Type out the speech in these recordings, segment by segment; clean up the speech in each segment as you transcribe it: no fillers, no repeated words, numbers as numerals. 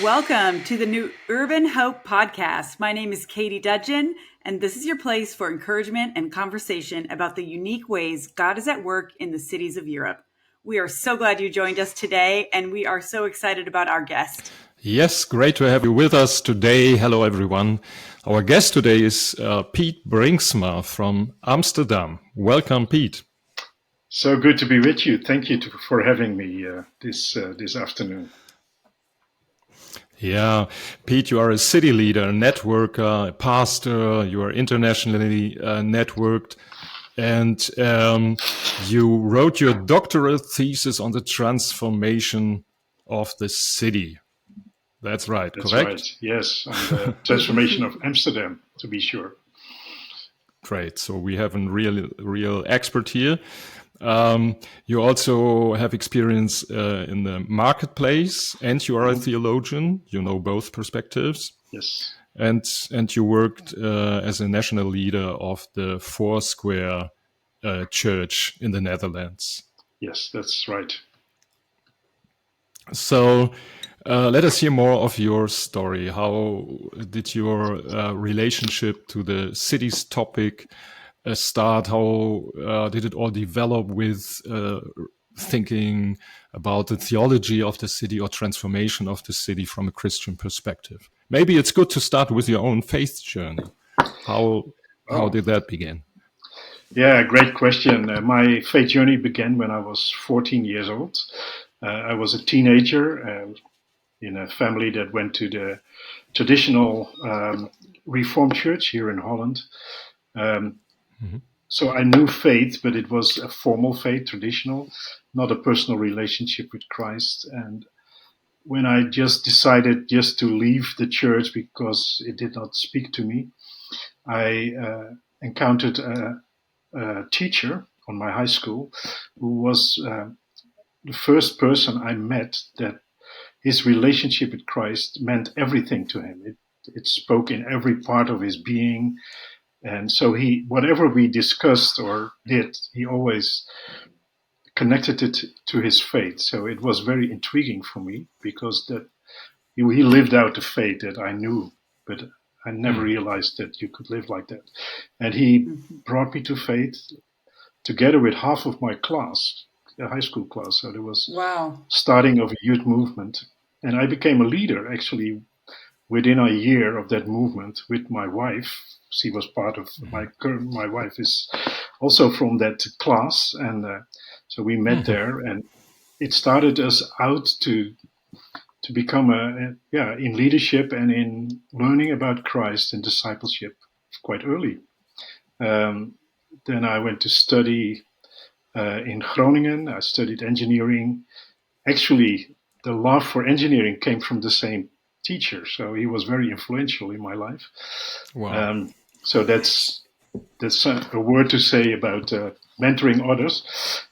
Welcome to the New Urban Hope Podcast. My name is Katie Dudgeon, and this is your place for encouragement and conversation about the unique ways God is at work in the cities of Europe. We are so glad you joined us today, and we are so excited about our guest. Yes, great to have you with us today. Hello, everyone. Our guest today is Piet Bringsma from Amsterdam. Welcome, Piet. So good to be with you. Thank you for having me this afternoon. Yeah, Piet, you are a city leader, a networker, a pastor. You are internationally networked. And you wrote your doctoral thesis on the transformation of the city. That's right, That's correct? Right. Yes, on the transformation of Amsterdam, to be sure. Great. So we have a real expert here. You also have experience in the marketplace, and you are a theologian. You know both perspectives. Yes. And you worked as a national leader of the Foursquare Church in the Netherlands. Yes, that's right. So let us hear more of your story. How did your relationship to the city's topic start? How did it all develop with thinking about the theology of the city or transformation of the city from a Christian perspective? Maybe it's good to start with your own faith journey. How did that begin? Yeah, great question. My faith journey began when I was 14 years old. I was a teenager in a family that went to the traditional Reformed church here in Holland. So I knew faith, but it was a formal faith, traditional, not a personal relationship with Christ. And when I just decided just to leave the church because it did not speak to me, I encountered a teacher on my high school who was the first person I met that his relationship with Christ meant everything to him. It spoke in every part of his being. And so whatever we discussed or did, he always connected it to his faith. So it was very intriguing for me because that he lived out the faith that I knew, but I never realized that you could live like that. And he brought me to faith together with half of my class, the high school class. So there was starting of a youth movement. And I became a leader actually within a year of that movement with my wife. She was part of my wife is also from that class. And so we met there, and it started us out to become in leadership and in learning about Christ and discipleship quite early. Then I went to study in Groningen. I studied engineering. Actually, the love for engineering came from the same teacher, so he was very influential in my life. Wow. So that's a word to say about mentoring others.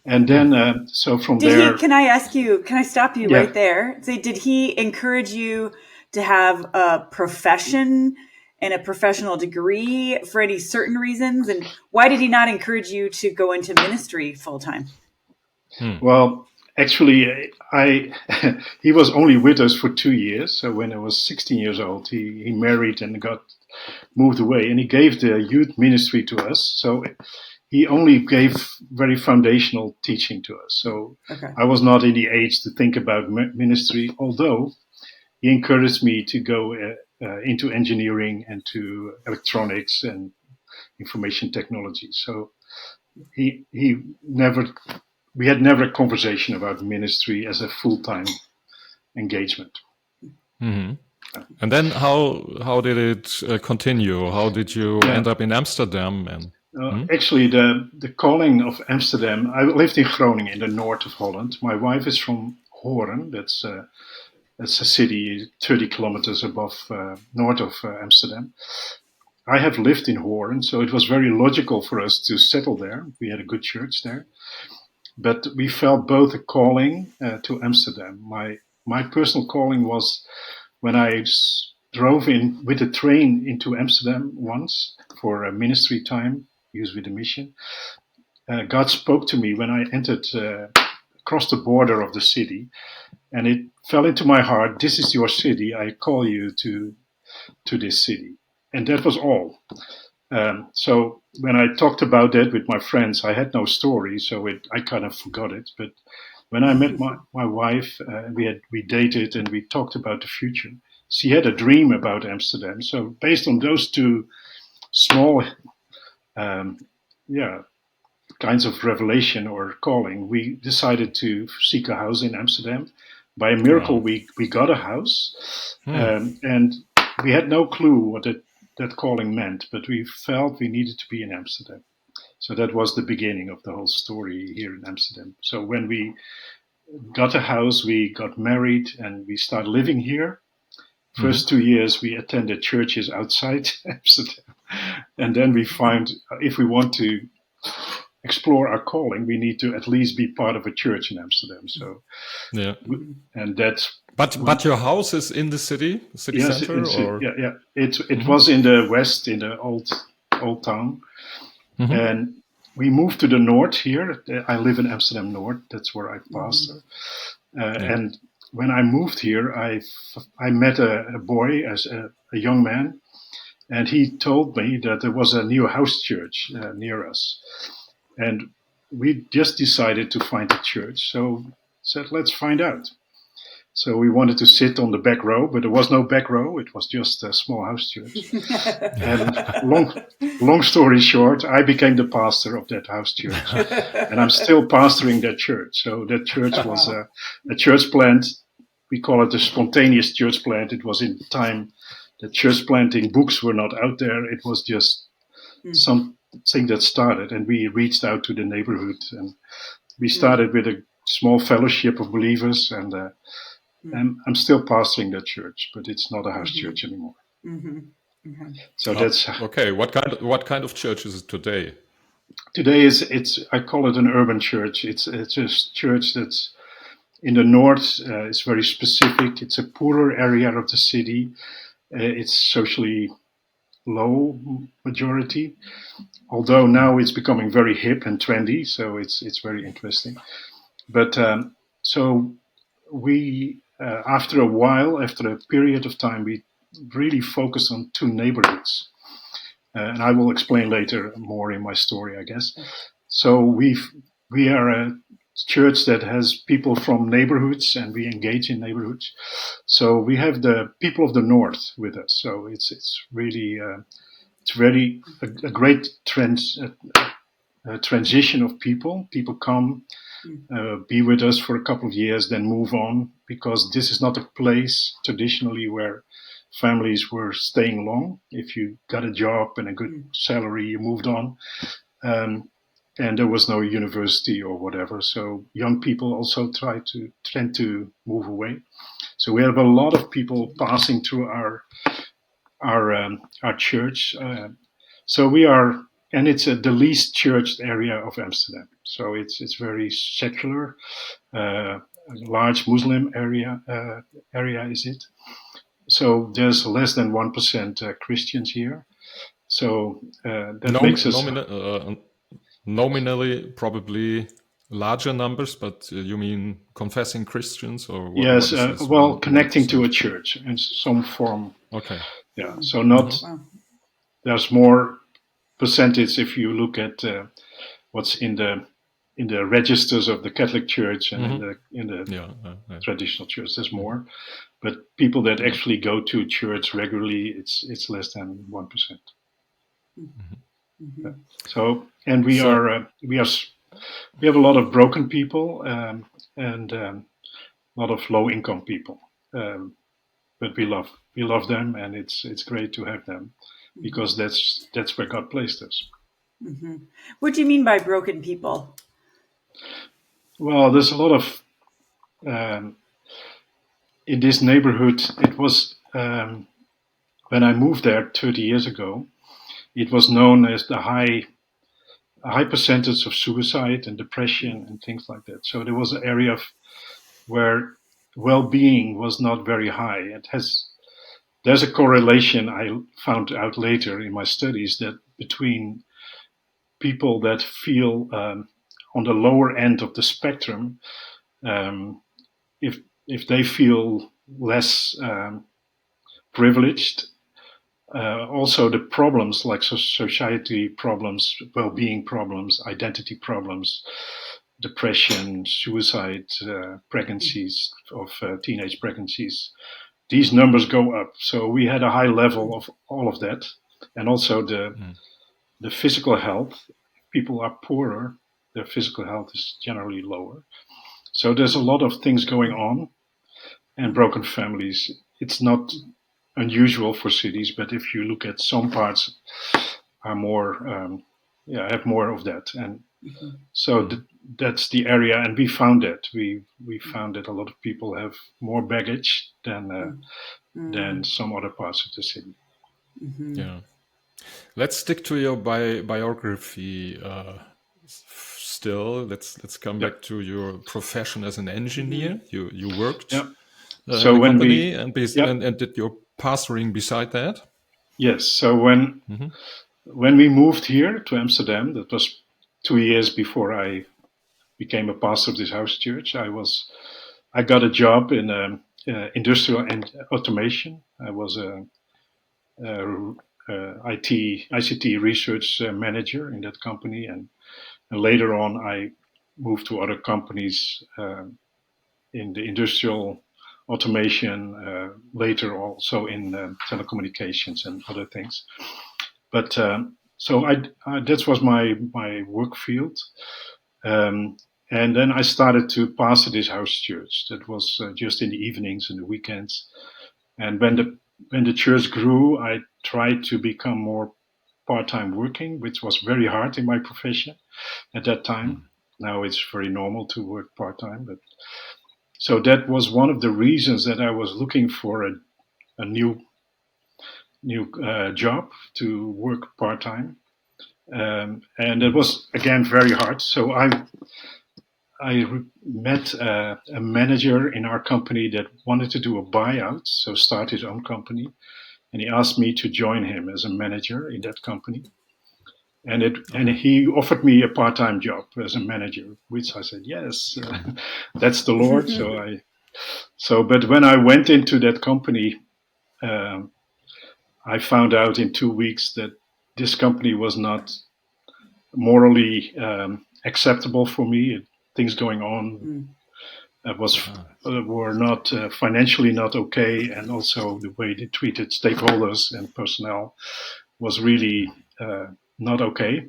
And then, so from there... Can I stop you right there? Say, did he encourage you to have a profession and a professional degree for any certain reasons? And why did he not encourage you to go into ministry full time? Well, actually, he was only with us for 2 years. So when I was 16 years old, he married and moved away, and he gave the youth ministry to us. So he only gave very foundational teaching to us. So I was not in the age to think about ministry, although he encouraged me to go into engineering and to electronics and information technology. So we had never a conversation about ministry as a full-time engagement. Mm-hmm. And then how did it continue? How did you end up in Amsterdam? And actually, the calling of Amsterdam, I lived in Groningen in the north of Holland. My wife is from Hoorn. That's a city 30 kilometers north of Amsterdam. I have lived in Hoorn, so it was very logical for us to settle there. We had a good church there. But we felt both a calling to Amsterdam. My personal calling was when I drove in with a train into Amsterdam once for a ministry time, used with a mission. God spoke to me when I entered a crossed the border of the city, and it fell into my heart, this is your city, I call you to this city. And that was all. So when I talked about that with my friends, I had no story, so I kind of forgot it. But when I met my wife, we dated and we talked about the future. She had a dream about Amsterdam. So based on those two small, kinds of revelation or calling, we decided to seek a house in Amsterdam. By a miracle, Wow. we got a house, and we had no clue what that calling meant, but we felt we needed to be in Amsterdam. So that was the beginning of the whole story here in Amsterdam. So when we got a house, we got married, and we started living here. First 2 years, we attended churches outside Amsterdam. And then we find if we want to explore our calling, we need to at least be part of a church in Amsterdam. So, Yeah. and that's. But your house is in the city Yes, center, or yeah. It was in the west, in the old town, and we moved to the north here. I live in Amsterdam North. That's where I pastor. And when I moved here, I met a boy, as a young man, and he told me that there was a new house church near us, and we just decided to find a church. So said, let's find out. So we wanted to sit on the back row, but there was no back row. It was just a small house church. And long story short, I became the pastor of that house church, and I'm still pastoring that church. So that church was a church plant. We call it a spontaneous church plant. It was in time that church planting books were not out there. It was just something that started, and we reached out to the neighborhood, and we started with a small fellowship of believers, and I'm still pastoring that church, but it's not a house church anymore. So that's okay. What kind of church is it today? Today it's I call it an urban church. It's a church that's in the north. It's very specific. It's a poorer area of the city. It's socially low majority, although now it's becoming very hip and trendy. So it's very interesting. But so we after a while, after a period of time, we really focused on 2 neighborhoods, and I will explain later more in my story, I guess. So we are a church that has people from neighborhoods, and we engage in neighborhoods. So we have the people of the north with us. So it's really it's very a great transition of people. People come, be with us for a couple of years, then move on, because this is not a place traditionally where families were staying long. If you got a job and a good salary, you moved on. And there was no university or whatever. So young people also tend to move away. So we have a lot of people passing through our church. So we are, and it's the least churched area of Amsterdam. So it's very secular, a large Muslim area is it. So there's less than 1% Christians here. So that makes us nominally probably larger numbers, but you mean confessing Christians, or what? Yes, What is this? well, connecting to a church in some form. Okay. Yeah, so not there's more percentage if you look at what's in the registers of the Catholic Church and in the traditional church. There's more, but people that actually go to church regularly, it's less than 1%. So, and we have a lot of broken people and a lot of low income people, but we love them, and it's great to have them, because that's where God placed us. What do you mean by broken people? Well, there's a lot of in this neighborhood. It was when I moved there 30 years ago. It was known as a high percentage of suicide and depression and things like that. So there was an area where well-being was not very high. There's a correlation I found out later in my studies that between people that feel on the lower end of the spectrum, if they feel less privileged. Also, the problems like society problems, well-being problems, identity problems, depression, suicide, pregnancies of teenage pregnancies. These numbers go up. So we had a high level of all of that, and also the physical health. People are poorer; their physical health is generally lower. So there's a lot of things going on, and broken families. It's not unusual for cities, but if you look at some parts, are more, have more of that, and so that's the area. And we found that we found that a lot of people have more baggage than some other parts of the city. Yeah. Let's stick to your biography. Still, let's come back to your profession as an engineer. You worked Yeah. in So a when company we, and did your pastoring beside that. yes. So when we moved here to Amsterdam, that was 2 years before I became a pastor of this house church. I got a job in industrial and automation. I was a ICT research manager in that company, and later on I moved to other companies in the industrial automation. Later also in telecommunications and other things. But so that was my work field. Um, and then I started to pastor this house church. That was just in the evenings and the weekends. And when the church grew, I tried to become more part-time working, which was very hard in my profession at that time. Now it's very normal to work part-time, but so that was one of the reasons that I was looking for a new job to work part-time, and it was again very hard. So I met a manager in our company that wanted to do a buyout, so start his own company, and he asked me to join him as a manager in that company. And he offered me a part-time job as a manager, which I said yes, that's the Lord. But when I went into that company, I found out in 2 weeks that this company was not morally acceptable for me. Things going on were not financially not okay, and also the way they treated stakeholders and personnel was really not okay.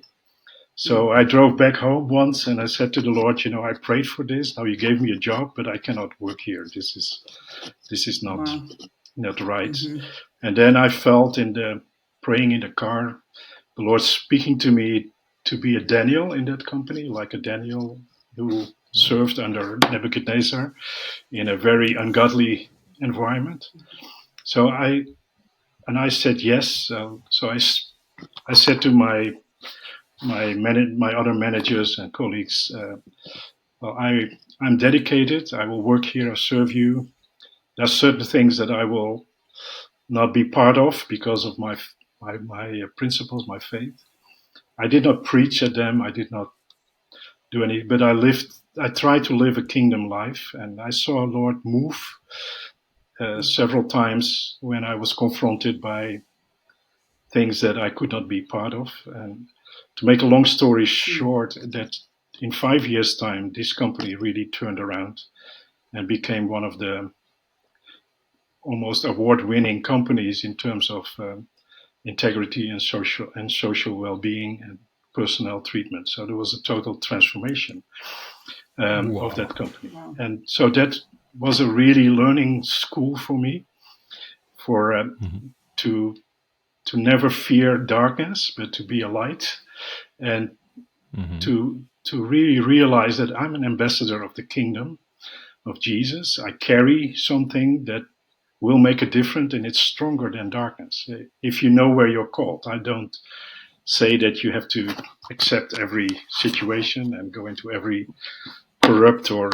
So I drove back home once and I said to the Lord, I prayed for this. Now you gave me a job, but I cannot work here. This is not right. And then I felt in the praying in the car, the Lord speaking to me to be a Daniel in that company, like a Daniel who served under Nebuchadnezzar in a very ungodly environment. So I said yes. So I said to my other managers and colleagues, well, I'm dedicated. I will work here. I'll serve you. There's certain things that I will not be part of because of my principles, my faith. I did not preach at them. I did not do any, but I tried to live a kingdom life, and I saw Lord move several times when I was confronted by things that I could not be part of. And to make a long story short, that in 5 years' time, this company really turned around and became one of the almost award-winning companies in terms of integrity and social well-being and personnel treatment. So there was a total transformation of that company. Wow. And so that was a really learning school for me, for to never fear darkness, but to be a light, and to really realize that I'm an ambassador of the kingdom of Jesus. I carry something that will make a difference, and it's stronger than darkness. If you know where you're called, I don't say that you have to accept every situation and go into every corrupt or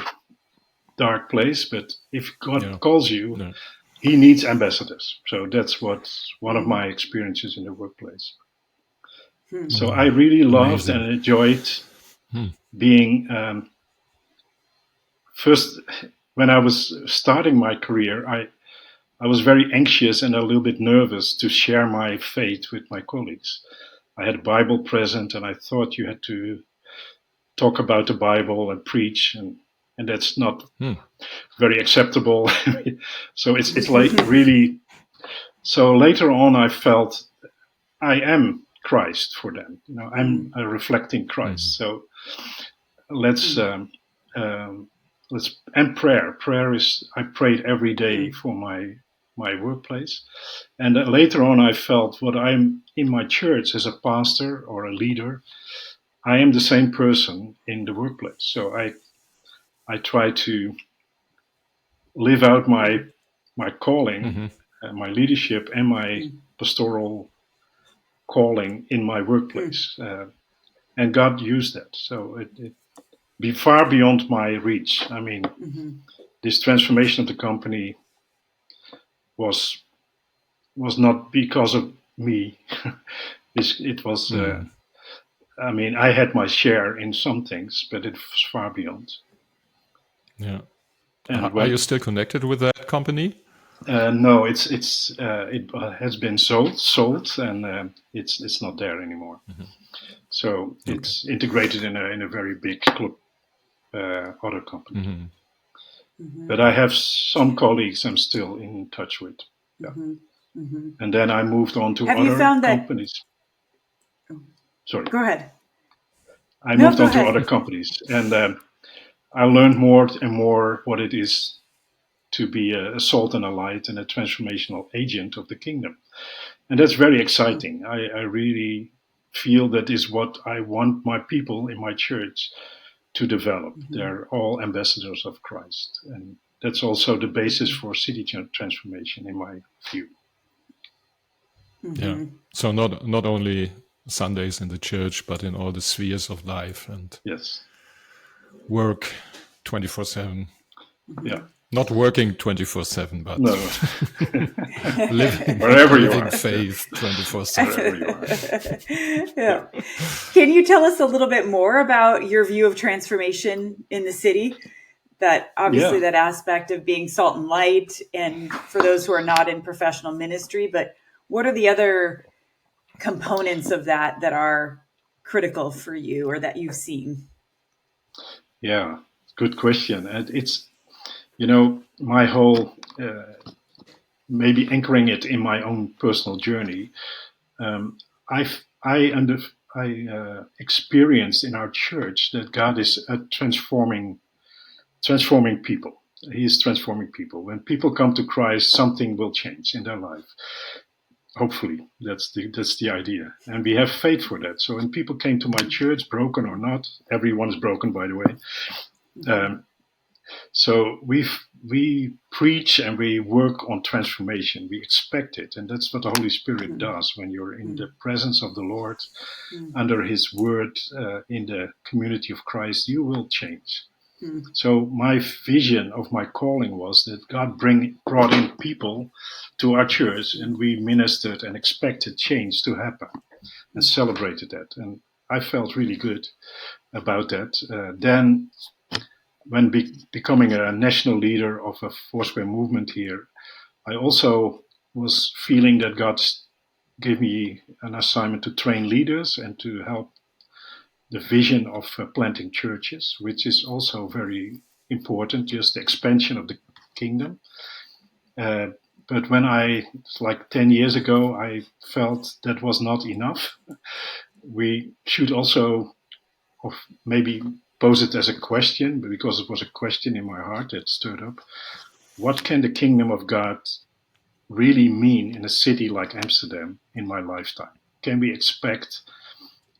dark place, but if God calls you, He needs ambassadors. So that's one of my experiences in the workplace. So I really loved and enjoyed being first, when I was starting my career, I was very anxious and a little bit nervous to share my faith with my colleagues. I had a Bible present, and I thought you had to talk about the Bible and preach, and that's not very acceptable. So it's like really. So later on, I felt I am Christ for them. I'm reflecting Christ. So let's and prayer. Prayer is, I prayed every day for my workplace, and later on I felt what I'm in my church as a pastor or a leader, I am the same person in the workplace. So I try to live out my calling, my leadership, and my pastoral calling in my workplace, and God used that. So it be far beyond my reach. I mean, this transformation of the company was not because of me. It was. I mean, I had my share in some things, but it was far beyond. Yeah. And Are you still connected with that company? No, it has been sold, and it's not there anymore. So it's integrated in a very big club, other company. But I have some colleagues I'm still in touch with. Yeah. And then I moved on to other companies. Sorry. Go ahead. I moved on to other companies, and I learned more and more what it is to be a salt and a light and a transformational agent of the kingdom. And that's very exciting. I really feel that is what I want my people in my church to develop. They're all ambassadors of Christ. And that's also the basis for city transformation, in my view. Yeah. So not only Sundays in the church, but in all the spheres of life and work 24/7. Yeah. Not working 24/7, but no. living wherever you are. faith 24/7. Yeah. Can you tell us a little bit more about your view of transformation in the city? That obviously that aspect of being salt and light, and for those who are not in professional ministry, but what are the other components of that are critical for you or that you've seen? Yeah, good question. And it's, my whole, maybe anchoring it in my own personal journey. I experienced in our church that God is transforming people. He is transforming people. When people come to Christ, something will change in their life. Hopefully, that's the idea, and we have faith for that. So when people came to my church, broken or not, everyone's broken, by the way. So we preach and we work on transformation. We expect it, and that's what the Holy Spirit does when you're in the presence of the Lord, under His Word, in the community of Christ. You will change. So my vision of my calling was that God brought in people to our church, and we ministered and expected change to happen, and celebrated that. And I felt really good about that. Then, when becoming a national leader of a Foursquare movement here, I also was feeling that God gave me an assignment to train leaders and to help the vision of planting churches, which is also very important, just the expansion of the kingdom. But when like 10 years ago, I felt that was not enough. We should also, or maybe pose it as a question, because it was a question in my heart that stirred up. What can the kingdom of God really mean in a city like Amsterdam in my lifetime? Can we expect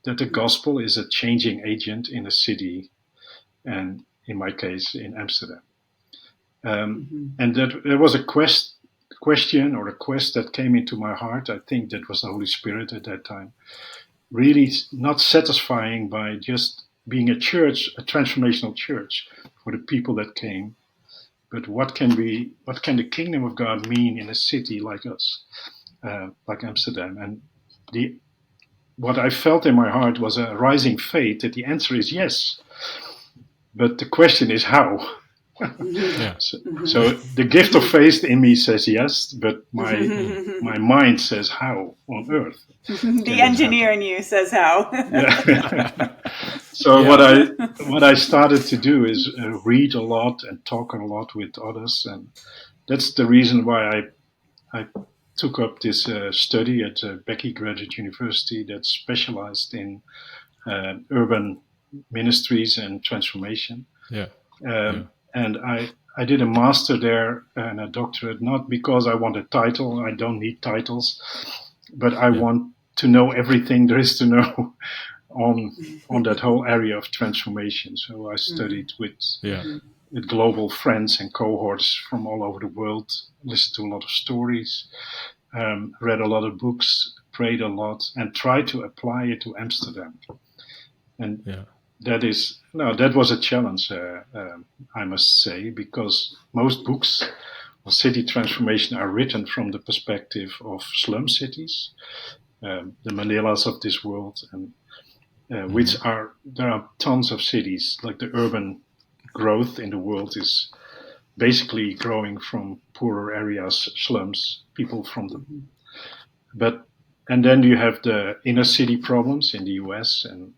that the gospel is a changing agent in a city, and in my case, in Amsterdam? And that there was a question or a quest that came into my heart. I think that was the Holy Spirit at that time. Really not satisfying by just being a church, a transformational church for the people that came, but what can the kingdom of God mean in a city like us, like Amsterdam? And what I felt in my heart was a rising faith that the answer is yes, but the question is how. Yeah. So the gift of faith in me says yes, but my mind says, how on earth The can this engineer happen? in you says how. Yeah. So Yeah. what I started to do is read a lot and talk a lot with others, and that's the reason why I took up this study at Becky Graduate University that's specialized in urban ministries and transformation. Yeah. And I did a master there and a doctorate, not because I want a title. I don't need titles, but I want to know everything there is to know on that whole area of transformation. So I studied with global friends and cohorts from all over the world, listened to a lot of stories, read a lot of books, prayed a lot, and tried to apply it to Amsterdam. And that was a challenge, I must say, because most books on city transformation are written from the perspective of slum cities, the Manilas of this world, and there are tons of cities. Like the urban growth in the world is basically growing from poorer areas, slums, people from the and then you have the inner city problems in the US, and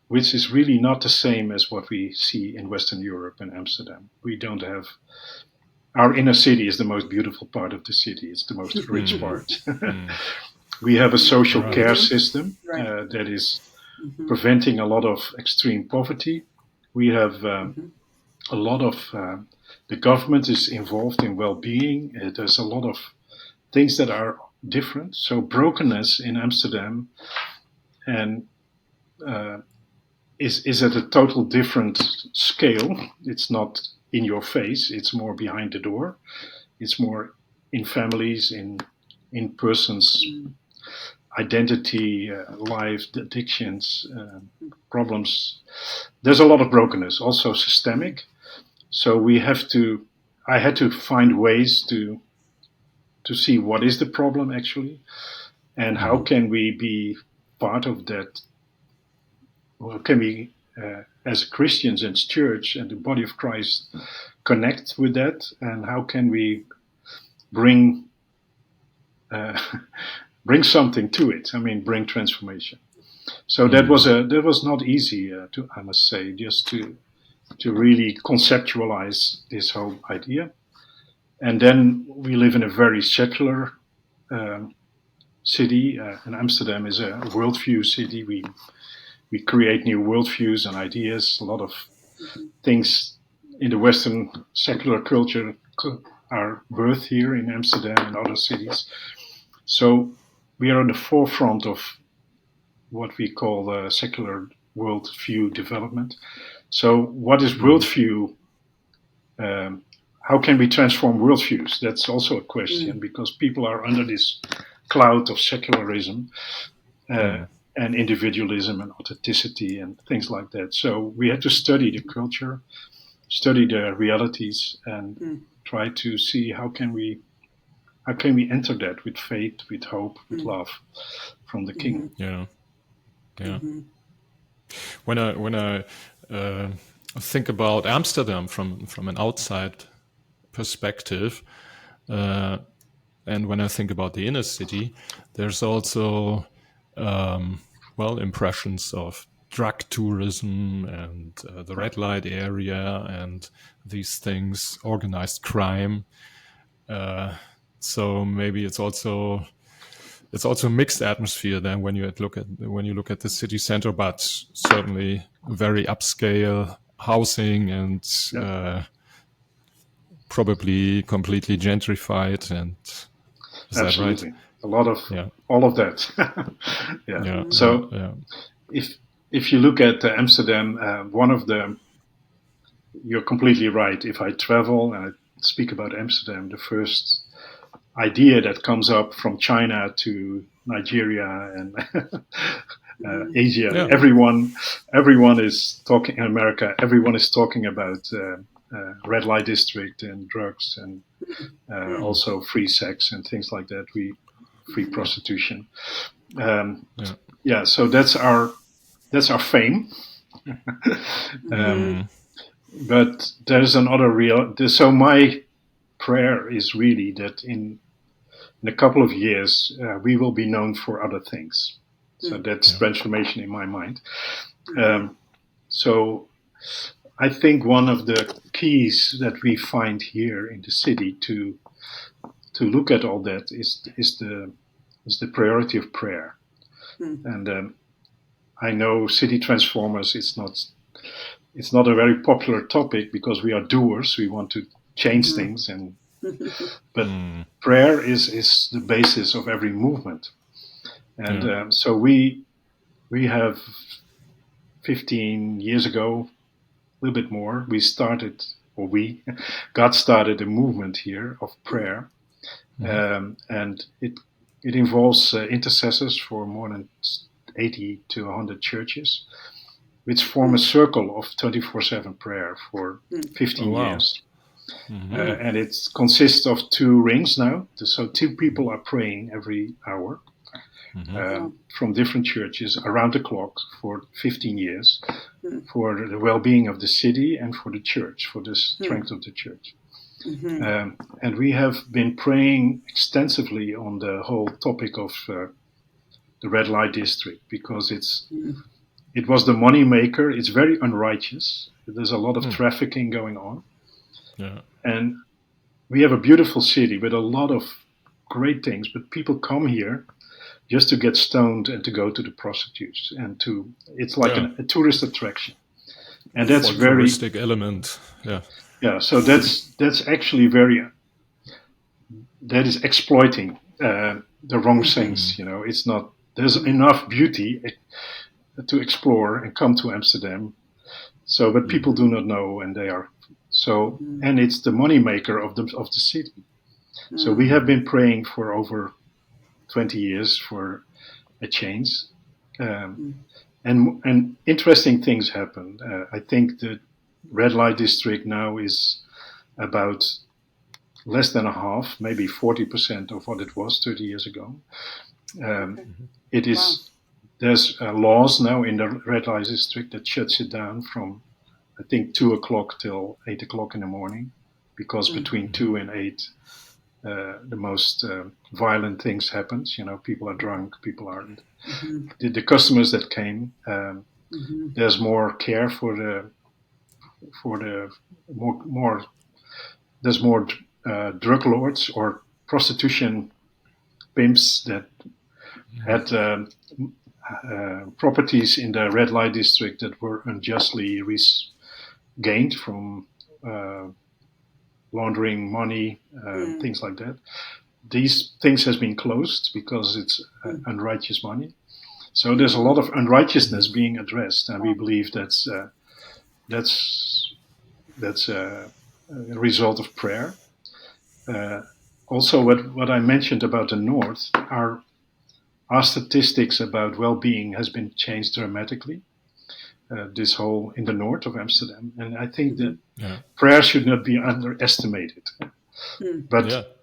which is really not the same as what we see in Western Europe and Amsterdam. We don't have our inner city is the most beautiful part of the city. It's the most rich part. We have a social care system that is preventing a lot of extreme poverty. We have a lot of the government is involved in well-being. There's a lot of things that are different. So brokenness in Amsterdam and is at a total different scale. It's not in your face. It's more behind the door. It's more in families, in persons' identity, life, addictions, problems. There's a lot of brokenness, also systemic. So I had to find ways to see what is the problem actually, and how can we be part of that. Well, can we, as Christians and church and the body of Christ, connect with that, and how can we bring bring something to it? I mean, bring transformation. So that was not easy I must say, just to really conceptualize this whole idea. And then we live in a very secular city, and Amsterdam is a worldview city. We create new worldviews and ideas. A lot of things in the Western secular culture are birthed here in Amsterdam and other cities. So we are on the forefront of what we call secular worldview development. So what is worldview? How can we transform worldviews? That's also a question, because people are under this cloud of secularism and individualism and authenticity and things like that. So we had to study the culture, study the realities, and try to see how can we enter that with faith, with hope, with love from the King. When I think about Amsterdam from an outside perspective, and when I think about the inner city, there's also impressions of drug tourism and the red light area and these things, organized crime. So maybe it's also a mixed atmosphere then when you look at the city center, but certainly very upscale housing and probably completely gentrified. And is Absolutely. that right? A lot of all of that. If you look at Amsterdam, you're completely right. If I travel and I speak about Amsterdam, the first idea that comes up from China to Nigeria and Asia, everyone is talking in America. Everyone is talking about red light district and drugs and also free sex and things like that. Free prostitution. So that's our fame. But there's another so my prayer is really that in a couple of years we will be known for other things. So that's transformation in my mind. So I think one of the keys that we find here in the city to look at all that is the priority of prayer. And I know city transformers. It's not a very popular topic because we are doers. We want to change things, but prayer is the basis of every movement. And so we have 15 years ago, a little bit more, God started a movement here of prayer, and it involves intercessors for more than 80 to 100 churches, which form a circle of 24/7 prayer for 15 years. And it consists of 2 rings now. So 2 people are praying every hour from different churches around the clock for 15 years for the well-being of the city and for the church, for the strength of the church. And we have been praying extensively on the whole topic of the red light district because it was the money maker. It's very unrighteous. There's a lot of trafficking going on. And we have a beautiful city with a lot of great things, but people come here just to get stoned and to go to the prostitutes and it's like a tourist attraction. And that's very touristic element. So that's actually that is exploiting the wrong things. It's not, there's enough beauty to explore and come to Amsterdam. So, but people do not know, and they are so, and it's the money maker of the city. So we have been praying for over 20 years for a change, and interesting things happen. I think the red light district now is about less than a half, maybe 40% of what it was 30 years ago. It is. There's laws now in the red light district that shuts it down from, I think, 2 o'clock till 8 o'clock in the morning, because between 2 and 8, the most violent things happen. People are drunk, people are the customers that came. There's more care for the more. There's more drug lords or prostitution pimps that had properties in the red light district that were unjustly gained from laundering money, things like that. These things has been closed because it's unrighteous money. So there's a lot of unrighteousness being addressed, and we believe that's a result of prayer. Also, what I mentioned about the North, our statistics about well-being has been changed dramatically. This whole in the north of Amsterdam, and I think that prayer should not be underestimated. But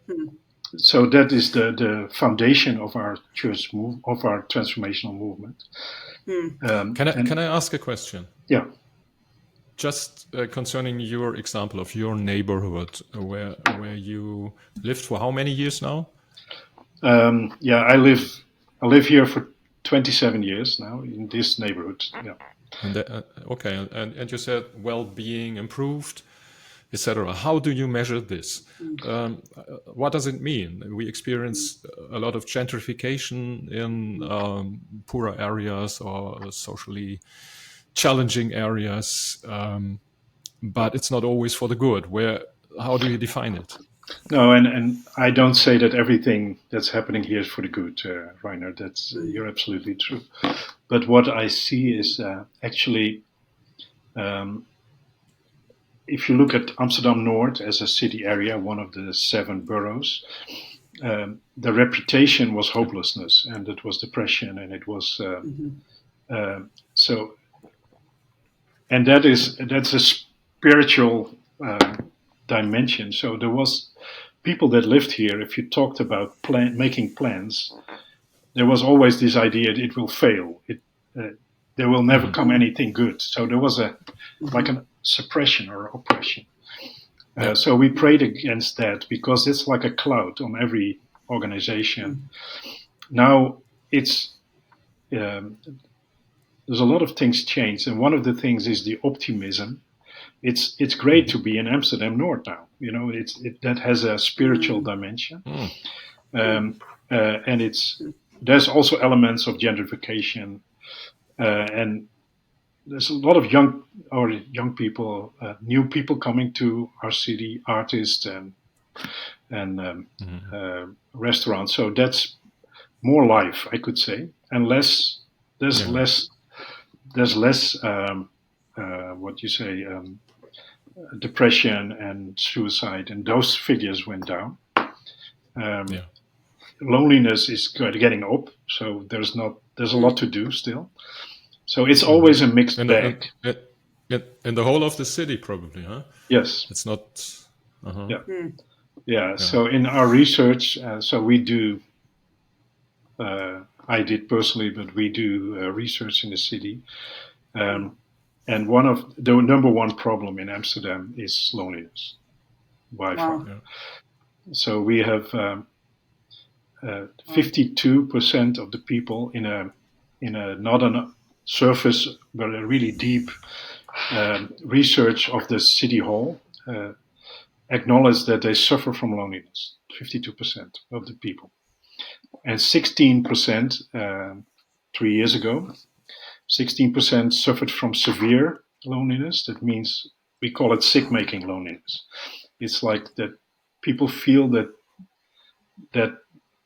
so that is the foundation of our church of our transformational movement. Can I ask a question? Yeah. Just concerning your example of your neighborhood, where you lived for how many years now? I live here for 27 years now in this neighborhood. Yeah. And okay, and you said well-being improved, etc. How do you measure this? What does it mean? We experience a lot of gentrification in poorer areas or socially challenging areas, but it's not always for the good. How do you define it? No, and I don't say that everything that's happening here is for the good, Rainer. You're absolutely true. But what I see is actually, if you look at Amsterdam North as a city area, one of the 7 boroughs, the reputation was hopelessness, and it was depression, and it was so. And that's a spiritual dimension. So there was people that lived here. If you talked about making plans, there was always this idea that it will fail. There will never come anything good. So there was suppression or oppression. So we prayed against that because it's like a cloud on every organization. Now it's there's a lot of things changed, and one of the things is the optimism. It's great to be in Amsterdam North now. That has a spiritual dimension, and there's also elements of gentrification, and there's a lot of young people, new people coming to our city, artists and restaurants. So that's more life, I could say, and there's less what you say, depression and suicide, and those figures went down. Loneliness is getting up, so there's a lot to do still. So it's always a mixed bag. In the whole of the city, probably, huh? Yes. It's not. Yeah. So in our research, so we do. I did personally, but we do research in the city. And one of the number one problem in Amsterdam is loneliness, by far. Yeah. So we have 52% of the people in a not a surface but a really deep research of the city hall acknowledge that they suffer from loneliness. 52% of the people, and 16% 3 years ago. 16% suffered from severe loneliness. That means we call it sick-making loneliness. It's like that people feel that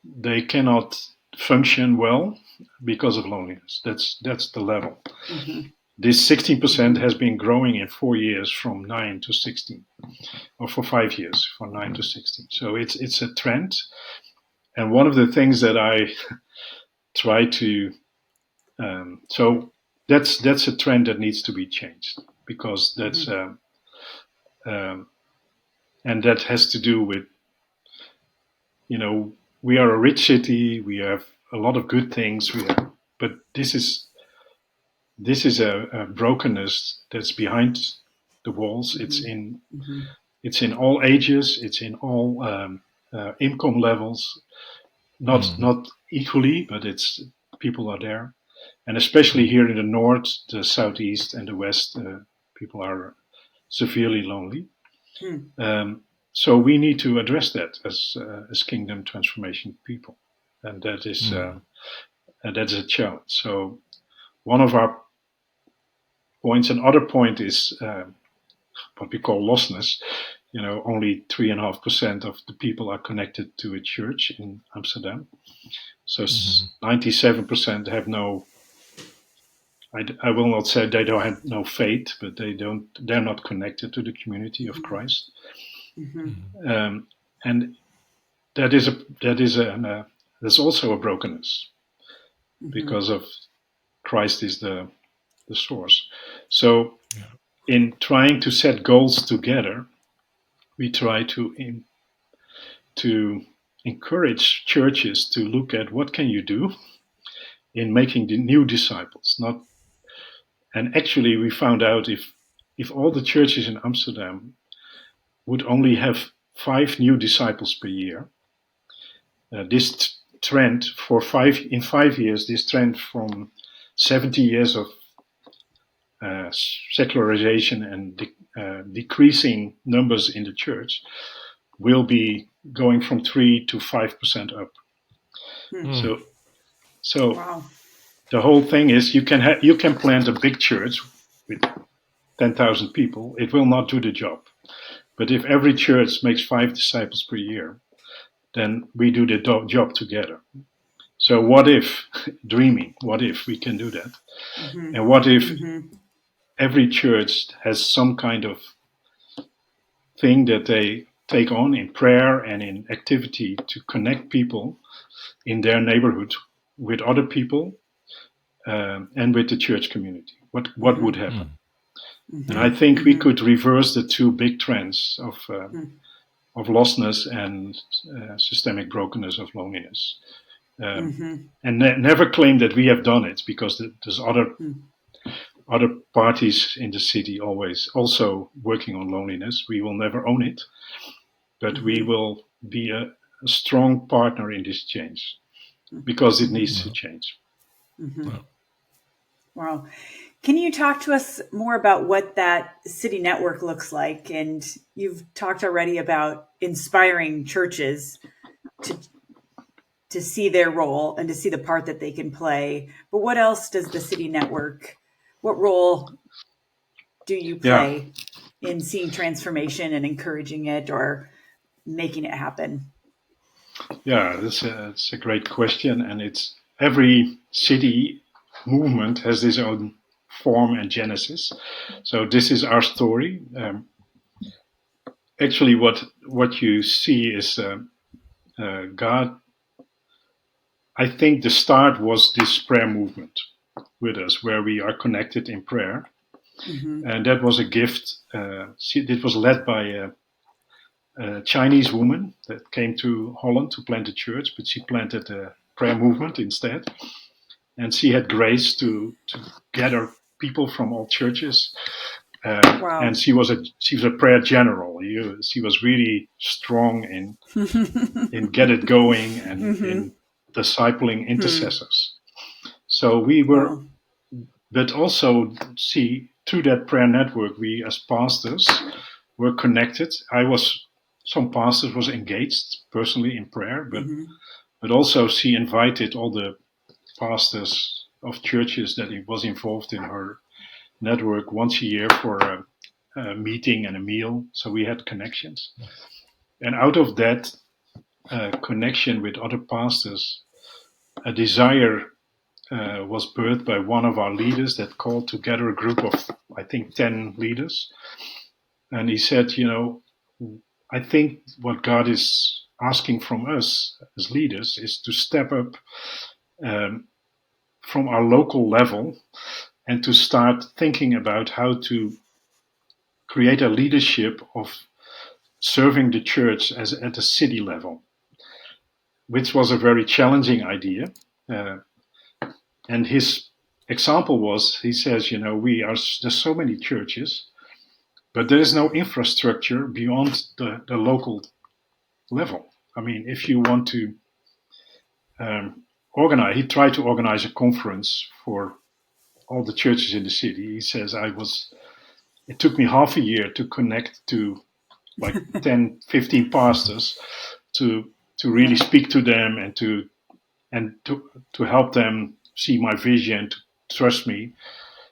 they cannot function well because of loneliness. That's the level. This 16% has been growing in 4 years from 9 to 16, or for 5 years, from 9 to 16. So it's a trend. And one of the things that I try to so that's a trend that needs to be changed, because that's and that has to do with, we are a rich city, we have a lot of good things, but this is a brokenness that's behind the walls. It's in all ages, it's in all income levels, not equally, but people are there. And especially here in the north, the southeast, and the west, people are severely lonely. So we need to address that as kingdom transformation people, and that is a challenge. So one of our points, another point is what we call lostness. Only 3.5% of the people are connected to a church in Amsterdam. So 97% have no. I will not say they don't have no faith, but they're not connected to the community of Christ. And there's also a brokenness, because of Christ is the source. So in trying to set goals together, we try to encourage churches to look at what can you do in making the new disciples. And actually, we found out if all the churches in Amsterdam would only have 5 new disciples per year, this trend in 5 years, this trend from 70 years of secularization and decreasing numbers in the church will be going from 3 to 5% up. So wow. The whole thing is you can plant a big church with 10,000 people. It will not do the job. But if every church makes 5 disciples per year, then we do the job together. So what if we can do that? And what if every church has some kind of thing that they take on in prayer and in activity to connect people in their neighborhood with other people and with the church community? What would happen? And I think we could reverse the 2 big trends of lostness and systemic brokenness of loneliness. And never claim that we have done it, because there's other other parties in the city always also working on loneliness. We will never own it, but we will be a strong partner in this change because it needs to change. Wow. Can you talk to us more about what that city network looks like? And you've talked already about inspiring churches to see their role and to see the part that they can play. But what else does the city network, what role do you play in seeing transformation and encouraging it or making it happen? Yeah, that's a great question, and it's every city movement has its own form and genesis. So this is our story. Actually, what you see is God. I think the start was this prayer movement with us, where we are connected in prayer, and that was a gift. It was led by a Chinese woman that came to Holland to plant a church, but she planted a prayer movement instead. And she had grace to gather people from all churches. Wow. And she was a prayer general. She was really strong in get it going and in discipling intercessors. So we were, but also see through that prayer network, we as pastors were connected. Some pastors was engaged personally in prayer, but also she invited all the pastors of churches that he was involved in her network once a year for a meeting and a meal. So we had connections. And out of that connection with other pastors, a desire was birthed by one of our leaders that called together a group of, I think, 10 leaders. And he said, I think what God is asking from us as leaders is to step up from our local level and to start thinking about how to create a leadership of serving the church at a city level, which was a very challenging idea. And his example was, he says, there's so many churches, but there is no infrastructure beyond the local level. I mean, if you want to organize, he tried to organize a conference for all the churches in the city. He says, it took me half a year to connect to like 10, 15 pastors to really speak to them and to help them see my vision, to trust me.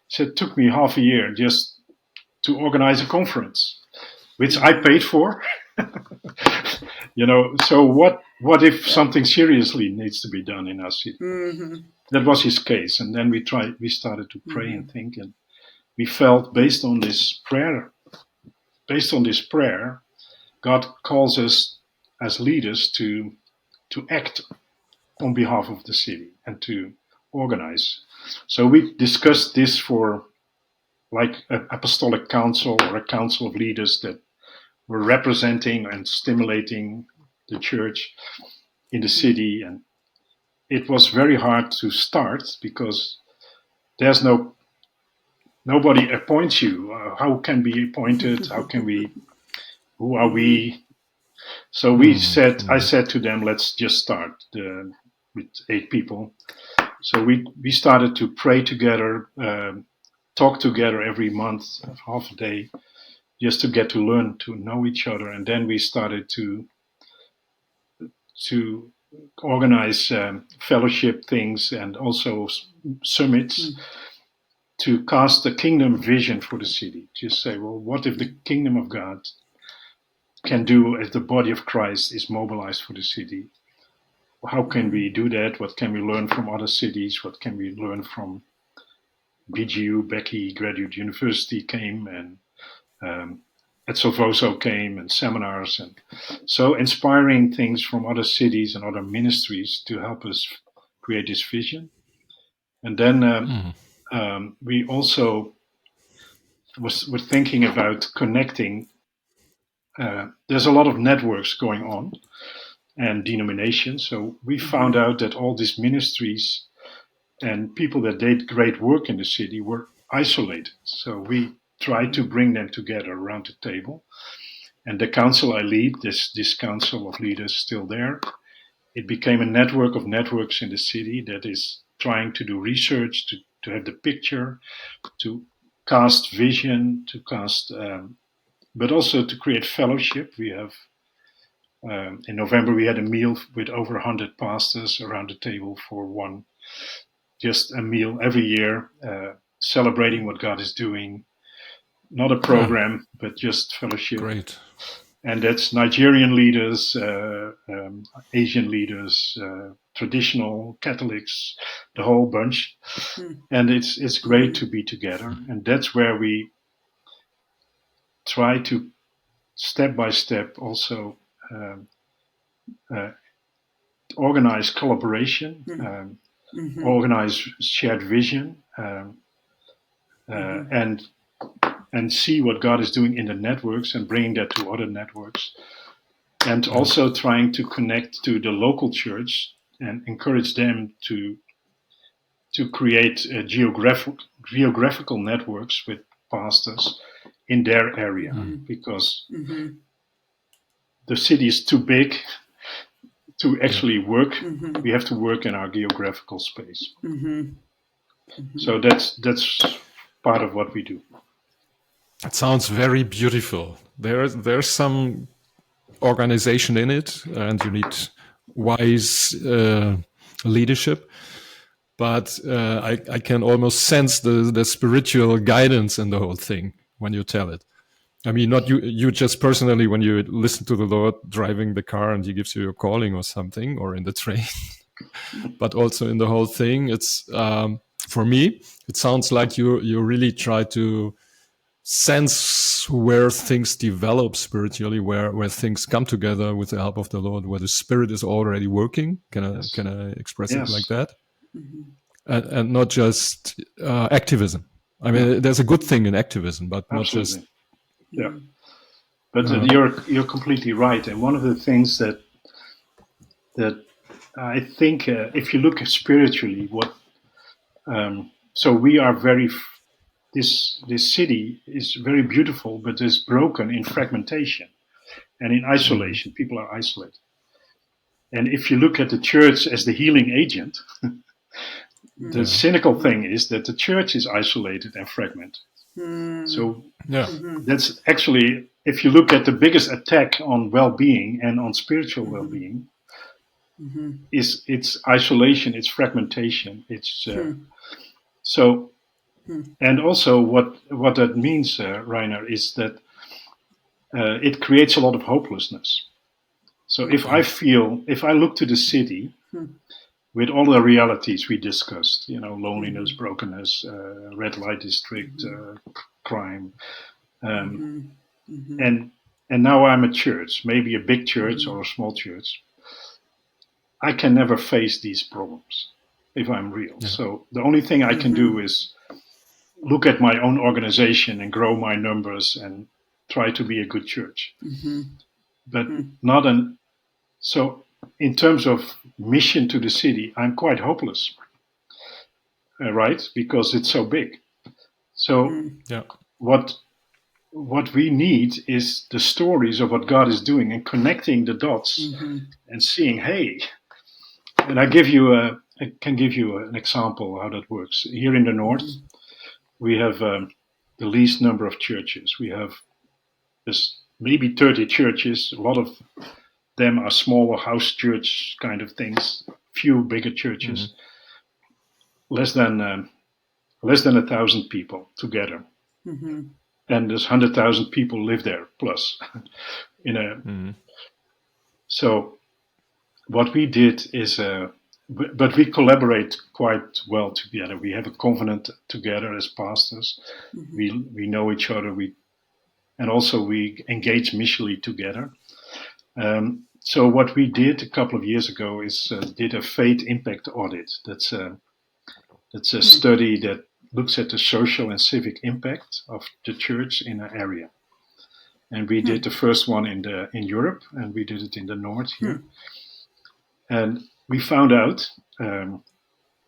So it took me half a year just to organize a conference, which I paid for. So what if something seriously needs to be done in our city? That was his case. And then we started to pray and think, and we felt based on this prayer, God calls us as leaders to act on behalf of the city and to organize. So we discussed this for like an apostolic council or a council of leaders that were representing and stimulating the church in the city. And it was very hard to start because there's nobody appoints you. How can be appointed? Who are we? So I said to them, let's just start with 8 people. So we started to pray together, talk together every month, half a day, just to get to learn to know each other. And then we started to organize fellowship things and also summits to cast a kingdom vision for the city. Just say, well, what if the kingdom of God can do if the body of Christ is mobilized for the city? How can we do that? What can we learn from other cities? What can we learn from BGU? Becky Graduate University came, and Etzelvoso came, and seminars, and so inspiring things from other cities and other ministries to help us create this vision. And then we also were thinking about connecting. There's a lot of networks going on and denominations. So we found out that all these ministries and people that did great work in the city were isolated. So we try to bring them together around the table. And the council I lead, this council of leaders still there, it became a network of networks in the city that is trying to do research, to have the picture, to cast vision, to cast, but also to create fellowship. We have, in November, we had a meal with over 100 pastors around the table for just a meal every year, celebrating what God is doing. Not a program, but just fellowship. Great. And that's Nigerian leaders, Asian leaders, traditional Catholics, the whole bunch. And it's great to be together. And that's where we try to step by step also organize collaboration, organize shared vision, and see what God is doing in the networks and bringing that to other networks. And also trying to connect to the local church and encourage them to create geographical networks with pastors in their area, because the city is too big to actually work. We have to work in our geographical space. So that's part of what we do. It sounds very beautiful. There's some organization in it, and you need wise leadership. But I can almost sense the spiritual guidance in the whole thing when you tell it. I mean, not you just personally when you listen to the Lord driving the car and He gives you a calling or something, or in the train, but also in the whole thing. It's for me, it sounds like you really try to sense where things develop spiritually, where things come together with the help of the Lord, where the Spirit is already working. Can I express it like that? And not just activism. I mean, there's a good thing in activism, but not just. Yeah. But you're completely right. And one of the things that I think, if you look at spiritually, so we are this city is very beautiful, but is broken in fragmentation and in isolation. People are isolated. And if you look at the church as the healing agent, the cynical thing is that the church is isolated and fragmented. So that's actually, if you look at the biggest attack on well-being and on spiritual well-being, it's isolation, it's fragmentation, it's so. And also, what that means, Rainer, is that it creates a lot of hopelessness. So if I look to the city with all the realities we discussed, loneliness, brokenness, red light district, crime, and now I'm a church, maybe a big church or a small church. I can never face these problems if I'm real. Yeah. So the only thing I can do is look at my own organization and grow my numbers and try to be a good church. But so in terms of mission to the city, I'm quite hopeless, right? Because it's so big. So what we need is the stories of what God is doing and connecting the dots and seeing, hey, and I can give you an example how that works. Here in the north, we have the least number of churches. We have maybe 30 churches. A lot of them are smaller house church kind of things. Few bigger churches. Less than 1,000 people together. And there's 100,000 people live there plus. So what we did is, but we collaborate quite well together. We have a covenant together as pastors. We know each other. And also we engage missionally together. So what we did a couple of years ago is did a faith impact audit. That's a study that looks at the social and civic impact of the church in an area. And we did the first one in Europe, and we did it in the north here. And we found out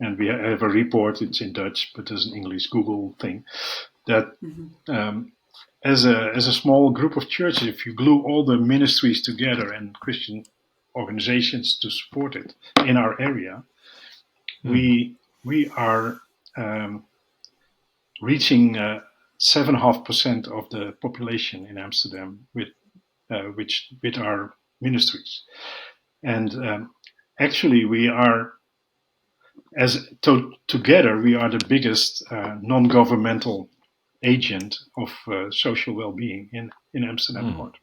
and we have a report. It's in Dutch, but there's an English Google thing that as a small group of churches, if you glue all the ministries together and Christian organizations to support it in our area, we are reaching 7.5% of the population in Amsterdam with our ministries, and actually we are together we are the biggest non-governmental agent of social well-being in Amsterdam North.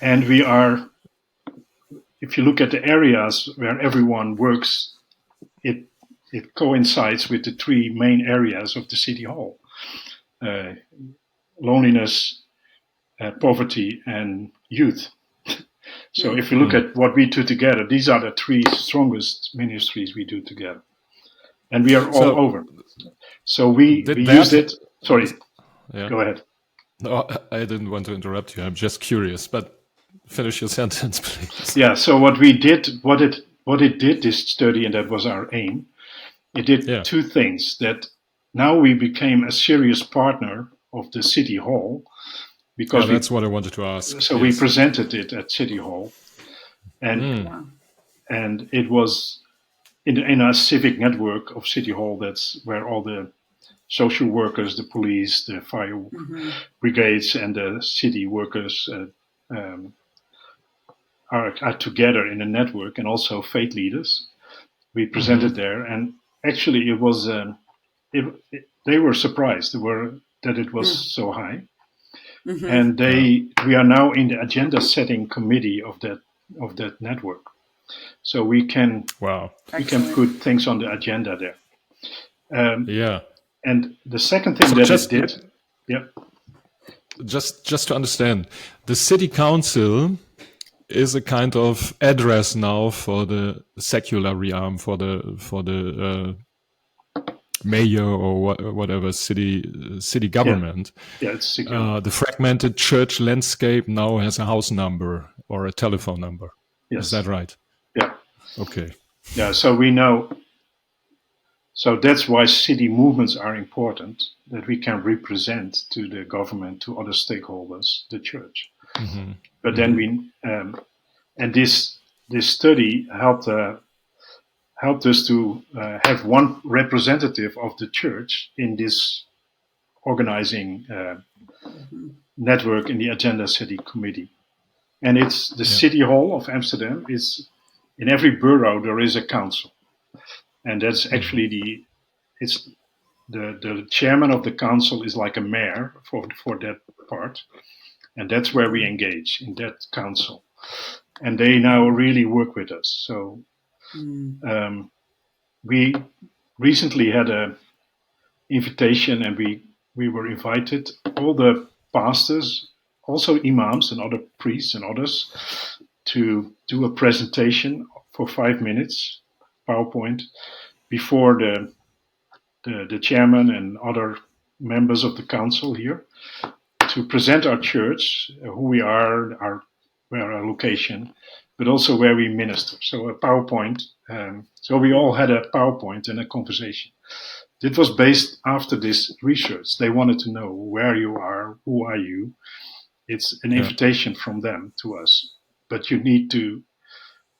And we are, if you look at the areas where everyone works, it coincides with the three main areas of the city hall: loneliness, poverty, and youth. So if you look at what we do together, these are the three strongest ministries we do together, and we are all over. So we used it. Sorry, go ahead. No, I didn't want to interrupt you. I'm just curious, but finish your sentence, please. Yeah. So what we did, what it did, this study, and that was our aim. It did two things. That now we became a serious partner of the city hall, because that's what I wanted to ask. So we presented it at City Hall, and it was in a civic network of City Hall. That's where all the social workers, the police, the fire brigades, and the city workers are together in a network, and also faith leaders. We presented there, and actually it was they were surprised that it was so high. And we are now in the agenda setting committee of that network, so we can put things on the agenda there. And the second thing it did, just to understand, the city council is a kind of address now for the secular realm, for the mayor or whatever city government. It's the fragmented church landscape now has a house number or a telephone number. Yes. Is that right? Yeah. Okay. Yeah. So we know. So that's why city movements are important, that we can represent to the government, to other stakeholders, the church. But then we and this study helped us to have one representative of the church in this organizing network in the Agenda City Committee. And it's the City Hall of Amsterdam. Is in every borough there is a council, and that's actually the chairman of the council is like a mayor for that part, and that's where we engage in that council, and they now really work with us. So we recently had a invitation, and we were invited, all the pastors, also imams and other priests and others, to do a presentation for 5 minutes, PowerPoint, before the chairman and other members of the council here, to present our church, who we are, where our location, but also where we minister. So a PowerPoint. So we all had a PowerPoint and a conversation. It was based after this research. They wanted to know where you are, who are you. It's an invitation from them to us, but you need to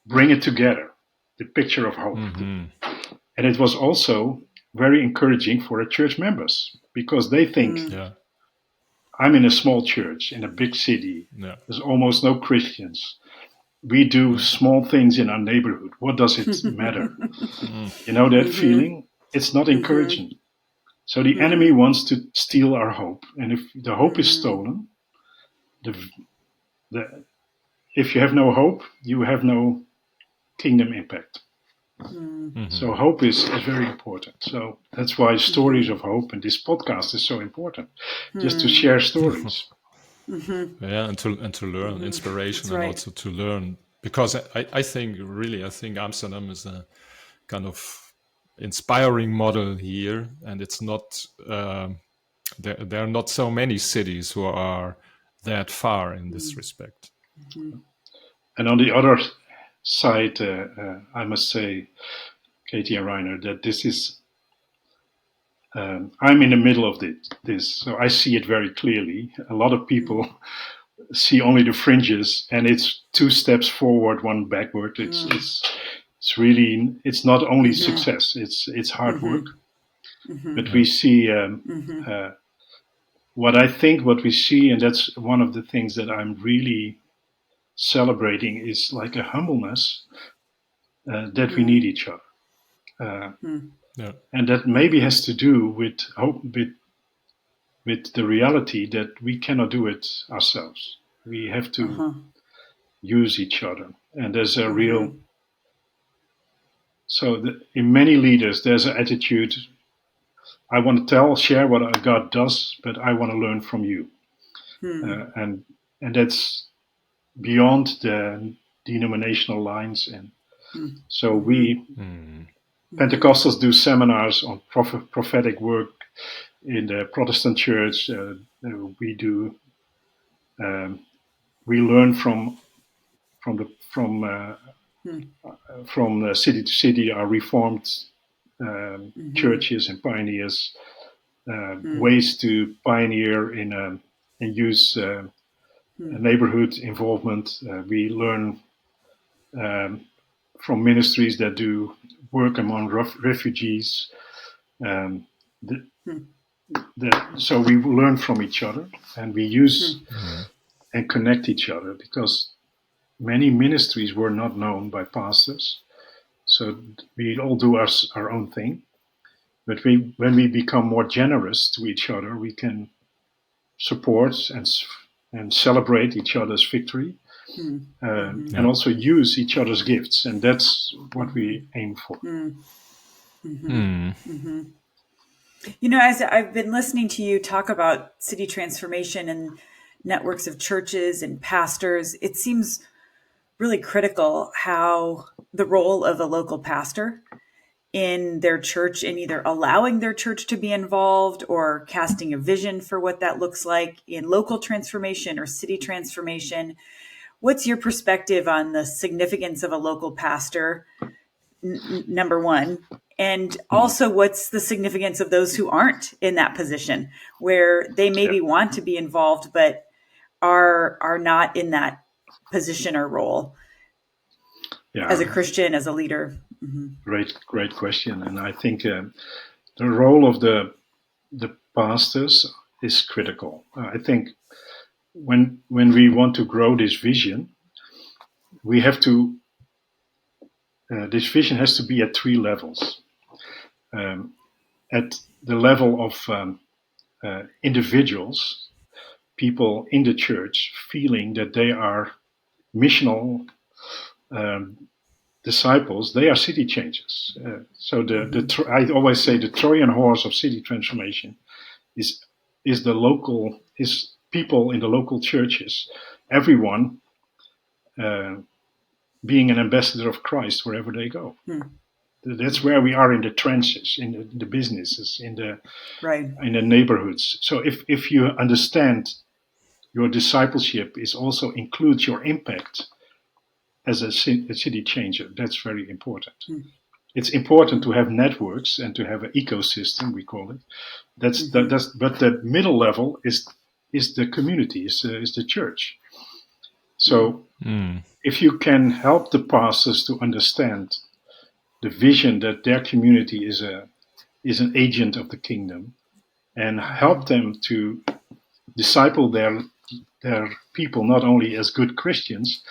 bring it together, the picture of hope. And it was also very encouraging for the church members, because they think, I'm in a small church in a big city. There's almost no Christians. We do small things in our neighborhood. What does it matter? You know that feeling? It's not encouraging. So the enemy wants to steal our hope. And if the hope is stolen, if you have no hope, you have no kingdom impact. So hope is very important. So that's why stories of hope, and this podcast is so important, just to share stories. And to learn inspiration, and also to learn, because I think Amsterdam is a kind of inspiring model here, and it's not there are not so many cities who are that far in this respect. And on the other side, I must say, Katie and Reiner, that this is, I'm in the middle of this, so I see it very clearly. A lot of people see only the fringes, and it's 2 steps forward, 1 backward. It's really, it's not only success, it's hard work. But we see what we see, and that's one of the things that I'm really celebrating, is like a humbleness that we need each other. Yeah. And that maybe has to do with the reality that we cannot do it ourselves. We have to use each other. And there's a real, in many leaders, there's an attitude, I want to share what God does, but I want to learn from you. And that's beyond the denominational lines. And so we, Pentecostals, do seminars on prophetic work in the Protestant church. We do, we learn from city to city, our Reformed churches and pioneers, ways to pioneer and use neighborhood involvement. We learn from ministries that do work among refugees. So we learn from each other, and we use and connect each other, because many ministries were not known by pastors. So we all do our own thing. But when we become more generous to each other, we can support and celebrate each other's victory, and also use each other's gifts. And that's what we aim for. You know, as I've been listening to you talk about city transformation and networks of churches and pastors, it seems really critical how the role of a local pastor in their church, in either allowing their church to be involved or casting a vision for what that looks like in local transformation or city transformation. What's your perspective on the significance of a local pastor, number one? And also, what's the significance of those who aren't in that position, where they maybe want to be involved, but are not in that position or role as a Christian, as a leader? Great question. And I think the role of the pastors is critical. I think when we want to grow this vision, we have to, this vision has to be at 3 levels. At the level of individuals, people in the church feeling that they are missional disciples, they are city changers. So I always say the Trojan horse of city transformation is people in the local churches, everyone being an ambassador of Christ wherever they go. That's where we are in the trenches, in the businesses, in the neighborhoods. So if you understand your discipleship also includes your impact as a city changer, that's very important. It's important to have networks and to have an ecosystem, we call it. But the middle level is the community, is the church. So if you can help the pastors to understand the vision that their community is an agent of the kingdom, and help them to disciple their people not only as good Christians,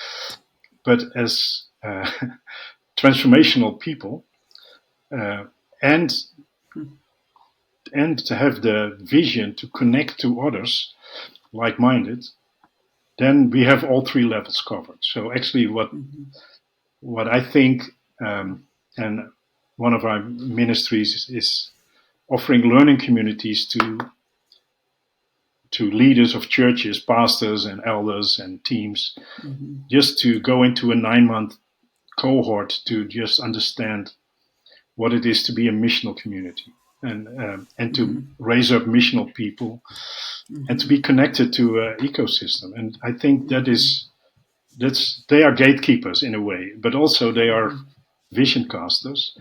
but as transformational people, and to have the vision to connect to others like-minded, then we have all 3 levels covered. So actually what I think, and one of our ministries is offering learning communities to leaders of churches, pastors and elders and teams, just to go into a 9-month cohort to just understand what it is to be a missional community, and to raise up missional people, and to be connected to an ecosystem. And I think that is they are gatekeepers in a way, but also they are vision casters.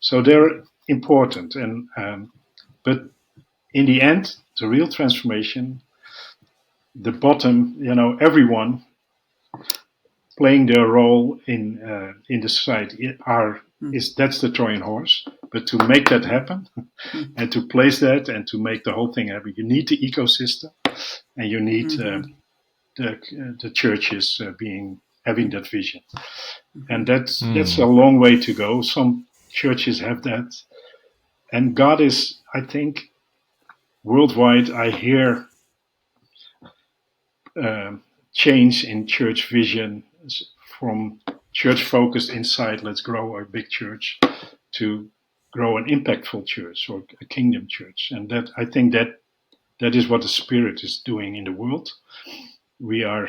So they're important, and but in the end, the real transformation, the bottom, everyone playing their role in the society that's the Trojan horse. But to make that happen, and to place that, and to make the whole thing happen, you need the ecosystem, and you need the churches having that vision, and that's a long way to go. Some churches have that, and God is, I think, worldwide. I hear change in church vision from church focused inside, let's grow a big church, to grow an impactful church or a kingdom church. And that, I think that is what the Spirit is doing in the world. We are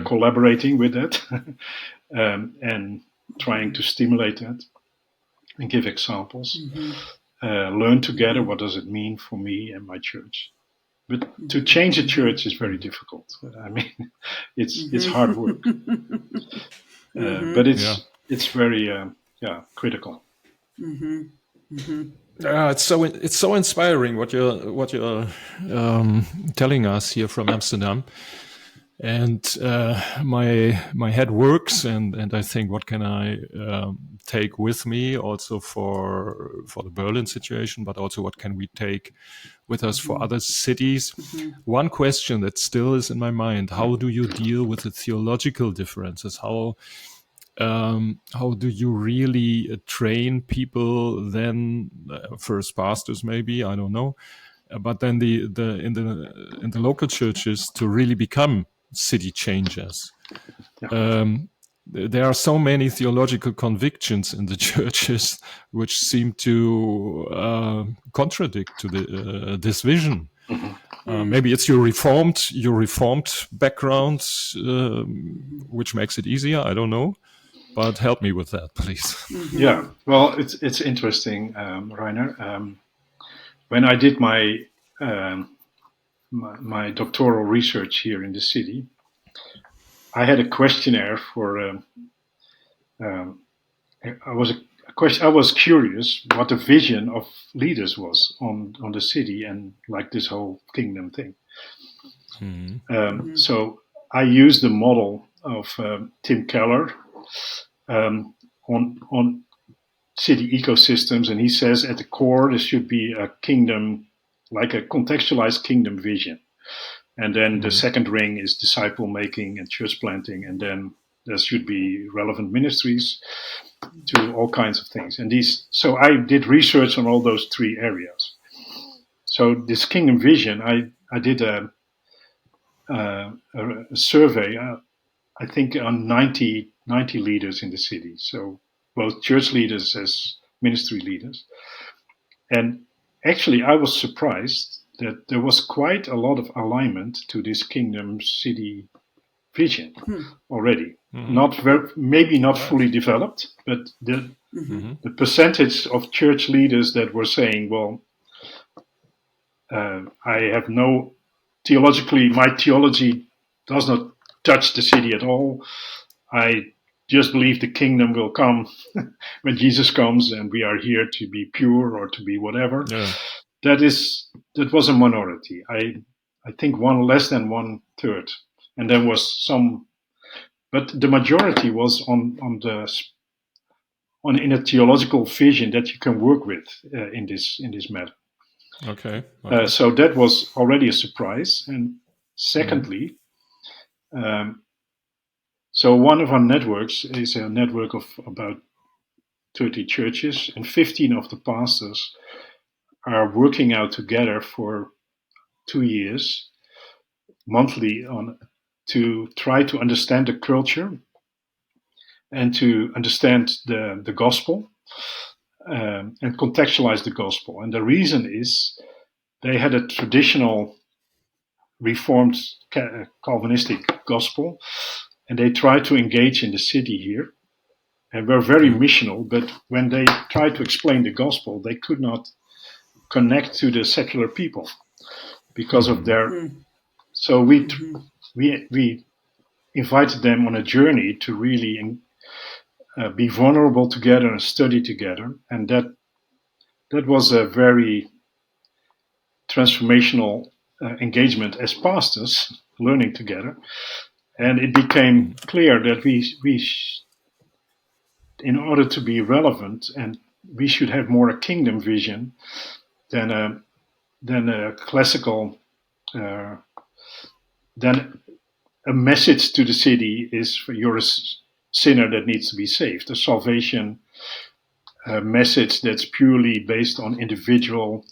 collaborating with that and trying to stimulate that and give examples. Learn together, what does it mean for me and my church. But to change a church is very difficult. I mean, it's hard work, but it's very critical. It's so inspiring what you're telling us here from Amsterdam, and my head works, and I think, what can I take with me also for the Berlin situation, but also what can we take with us for other cities? One question that still is in my mind: how do you deal with the theological differences? How do you really train people then, first pastors maybe, I don't know, but then in the local churches to really become city changers? There are so many theological convictions in the churches which seem to contradict to this vision. Maybe it's your reformed background, which makes it easier. I don't know, but help me with that, please. Yeah, well, it's interesting, Rainer. When I did my doctoral research here in the city, I had a questionnaire for. I was curious what the vision of leaders was on the city and like this whole kingdom thing. So I used the model of Tim Keller on city ecosystems, and he says at the core there should be a kingdom, like a contextualized kingdom vision. And then the second ring is disciple making and church planting, and then there should be relevant ministries to all kinds of things. And so I did research on all those three areas. So this kingdom vision, I did a survey, I think on 90 leaders in the city. So both church leaders as ministry leaders. And actually I was surprised that there was quite a lot of alignment to this kingdom city vision already. Maybe not fully developed, but the percentage of church leaders that were saying, well, I have no my theology does not touch the city at all. I just believe the kingdom will come when Jesus comes, and we are here to be pure or to be whatever. Yeah. That was a minority. I think less than 1/3, and there was some, but the majority was in a theological vision that you can work with in this matter. Okay. So that was already a surprise. And secondly, so one of our networks is a network of about 30 churches, and 15 of the pastors are working out together for 2 years, monthly, to try to understand the culture and to understand the gospel and contextualize the gospel. And the reason is they had a traditional Reformed Calvinistic gospel, and they tried to engage in the city here and were very missional, but when they tried to explain the gospel, they could not connect to the secular people because of their. So we invited them on a journey to really be vulnerable together and study together. And that was a very transformational engagement as pastors, learning together. And it became clear that in order to be relevant, and we should have more a kingdom vision than a classical, than a message to the city is you're a sinner that needs to be saved. A salvation message that's purely based on individual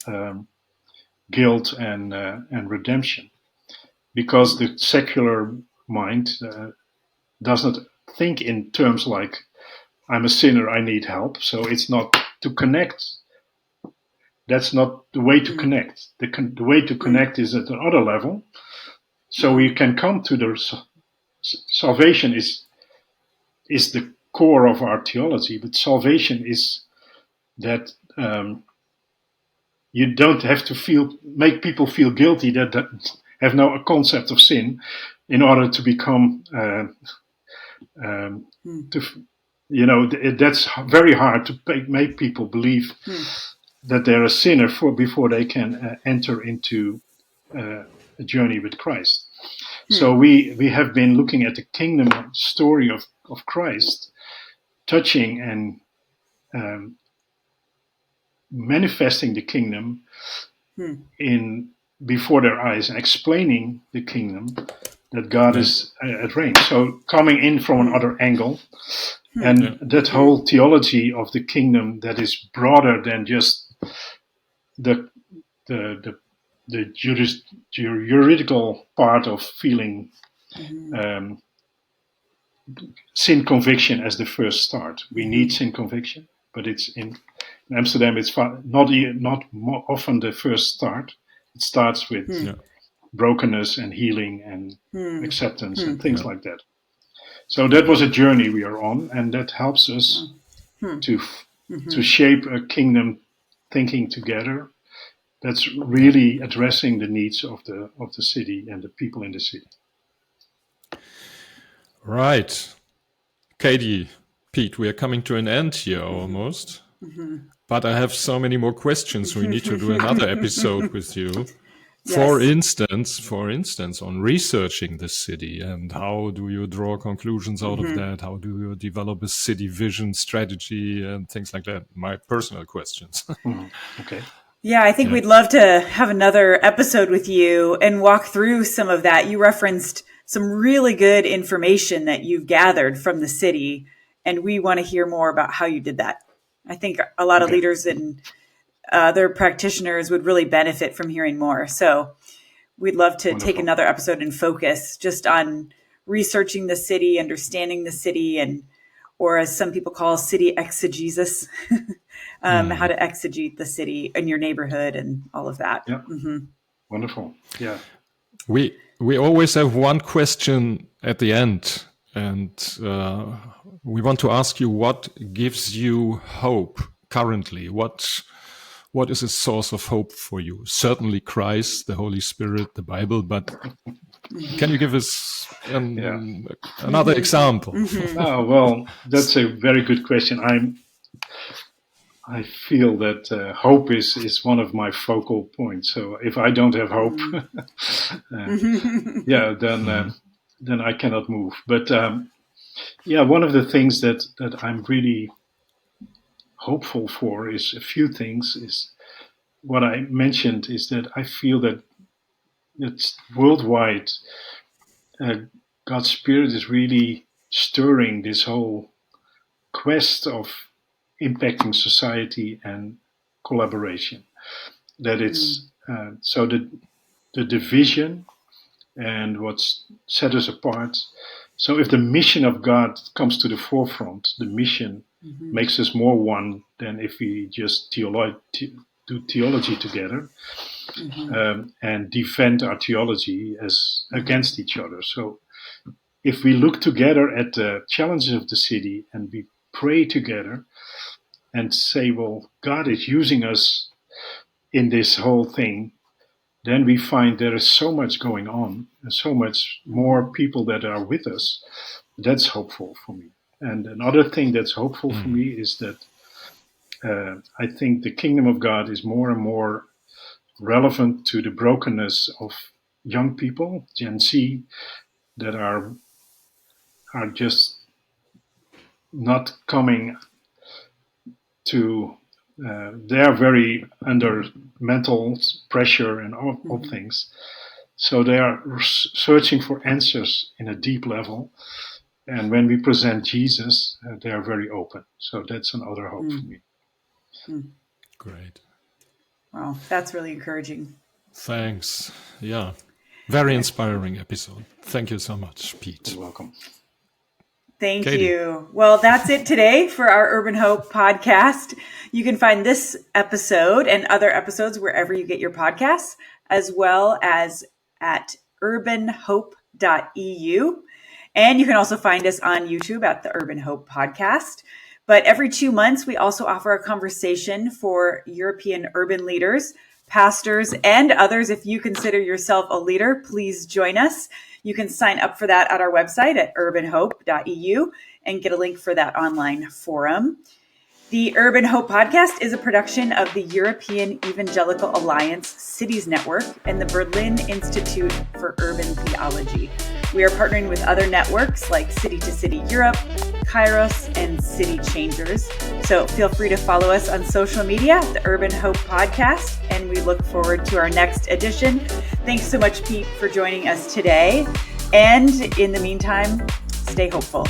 guilt and redemption, because the secular mind does not think in terms like I'm a sinner, I need help. So it's not to connect. That's not the way to connect. The way to connect is at another level. So we can come to the salvation is the core of our theology, but salvation is that you don't have to make people feel guilty that have no concept of sin in order to become that's very hard to make people believe that they're a sinner before they can enter into a journey with Christ. So we have been looking at the kingdom story of Christ, touching and manifesting the kingdom in before their eyes and explaining the kingdom that God is at reign. So coming in from another angle, and that whole theology of the kingdom that is broader than just the juridical part of feeling sin conviction as the first start. We need sin conviction, but it's in Amsterdam. It's not more often the first start. It starts with brokenness and healing and acceptance and things like that. So that was a journey we are on, and that helps us to shape a kingdom thinking together that's really addressing the needs of the city and the people in the city. Right. Katie, Pete, we are coming to an end here almost. But I have so many more questions. We need to do another episode with you. Yes. For instance, on researching the city and how do you draw conclusions out of that? How do you develop a city vision strategy and things like that? My personal questions. Okay. Yeah, I think we'd love to have another episode with you and walk through some of that. You referenced some really good information that you've gathered from the city, and we want to hear more about how you did that. I think a lot of leaders and other practitioners would really benefit from hearing more. So we'd love to take another episode and focus just on researching the city, understanding the city, or as some people call city exegesis, how to exegete the city in your neighborhood and all of that. Yeah. Wonderful. Yeah. We always have one question at the end, and we want to ask you what gives you hope currently. What is a source of hope for you? Certainly Christ, the Holy Spirit, the Bible, but can you give us another example? Oh, well, that's a very good question. I feel that hope is one of my focal points. So if I don't have hope, then I cannot move. But one of the things that I'm really hopeful for is a few things. Is what I mentioned is that I feel that it's worldwide. God's Spirit is really stirring this whole quest of impacting society and collaboration. That it's so the division and what's set us apart. So if the mission of God comes to the forefront, the mission makes us more one than if we just do theology together and defend our theology as against each other. So if we look together at the challenges of the city and we pray together and say, well, God is using us in this whole thing, then we find there is so much going on and so much more people that are with us. That's hopeful for me. And another thing that's hopeful for me is that I think the kingdom of God is more and more relevant to the brokenness of young people, Gen Z, that are just not coming to. They are very under mental pressure and all things. So they are searching for answers in a deep level. And when we present Jesus, they are very open. So that's another hope for me. Great. Wow, that's really encouraging. Thanks. Yeah. Very inspiring episode. Thank you so much, Piet. You're welcome. Thank Katie. you. Well, that's it today for our Urban Hope podcast. You can find this episode and other episodes wherever you get your podcasts, as well as at urbanhope.eu. And you can also find us on YouTube at the Urban Hope Podcast. But every 2 months, we also offer a conversation for European urban leaders, pastors, and others. If you consider yourself a leader, please join us. You can sign up for that at our website at urbanhope.eu and get a link for that online forum. The Urban Hope Podcast is a production of the European Evangelical Alliance Cities Network and the Berlin Institute for Urban Theology. We are partnering with other networks like City to City Europe, Kairos, and City Changers. So feel free to follow us on social media, the Urban Hope Podcast, and we look forward to our next edition. Thanks so much, Piet, for joining us today. And in the meantime, stay hopeful.